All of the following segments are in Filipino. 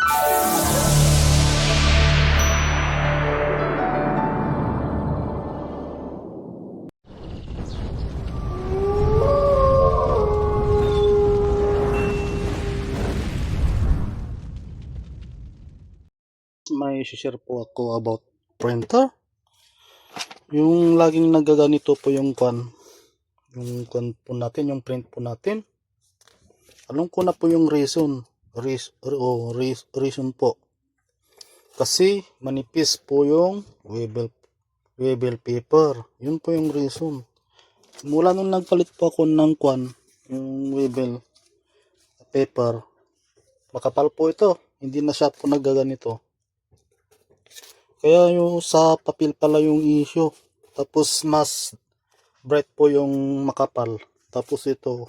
May share po ako about printer. Yung laging nagaganito po yung kwan po natin, yung print po natin. Alam ko na po yung reason po. Kasi manipis po yung webel paper. Yun po yung reason. Mula nung nagpalit po ako ng yung webel paper, makapal po ito. Hindi na siya po nagaganito. Kaya yung sa papel pala yung issue. Tapos mas bright po yung makapal. Tapos ito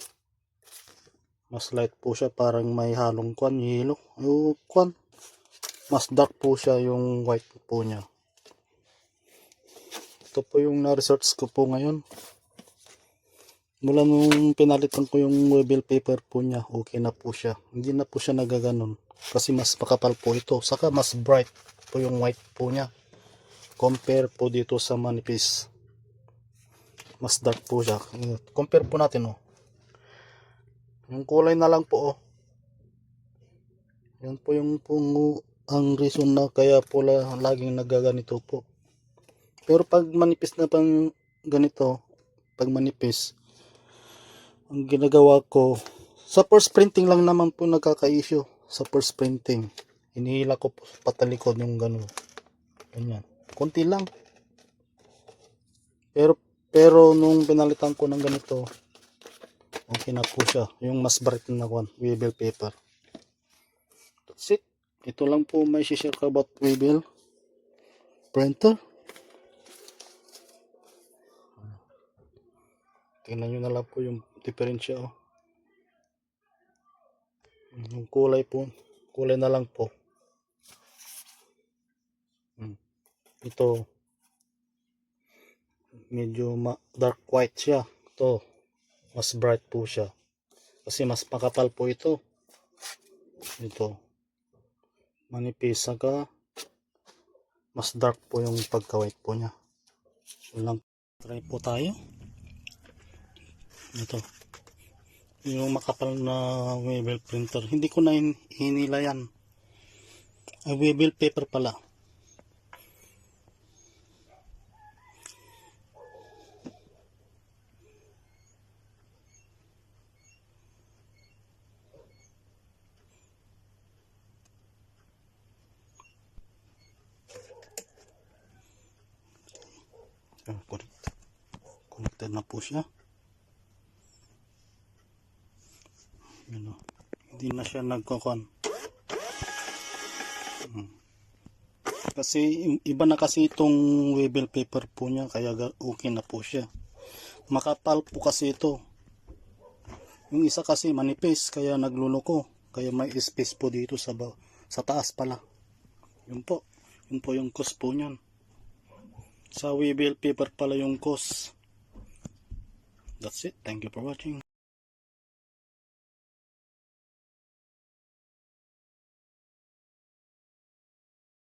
mas light po siya, parang may halong yellow. Yung mas dark po siya yung white po niya. Ito po yung na-research ko po ngayon. Mula nung pinalitan ko yung webel paper po niya, okay na po siya. Hindi na po siya nagaganon. Kasi mas makapal po ito. Saka mas bright po yung white po niya. Compare po dito sa manipis. Mas dark po siya. Compare po natin Yung kulay na lang po Yan po yung ang reason na kaya po laging nagaganito po. Pero pag manipis na pang ganito, pag manipis, ang ginagawa ko, sa first printing lang naman po nagkaka-issue. Sa first printing, hinihila ko po patalikod yung gano'n. Ganyan. Konti lang. Pero nung pinalitan ko ng ganito, okay na po siya. Yung mas bright na webel paper. That's it. Ito lang po may share ko about webel printer. Tingnan nyo na lang po yung diferensya Yung kulay po. Kulay na lang po. Ito medyo dark white siya. Ito mas bright po siya. Kasi mas makapal po ito. Ito manipis, saka mas dark po yung pagka-white po niya. So lang, try po tayo. Ito yung makapal na webel printer. Hindi ko na hinila yan. Webel paper pala. Connected na po siya. Hindi na siya nagkokon. Kasi iba na kasi itong webel paper po niya, kaya okay na po siya. Makapal po kasi ito. Yung isa kasi manipis, kaya nagluloko. Kaya may space po dito sa taas pala. Yun po yung cause po niyan. Sa webel paper pala yung cause. That's it. Thank you for watching.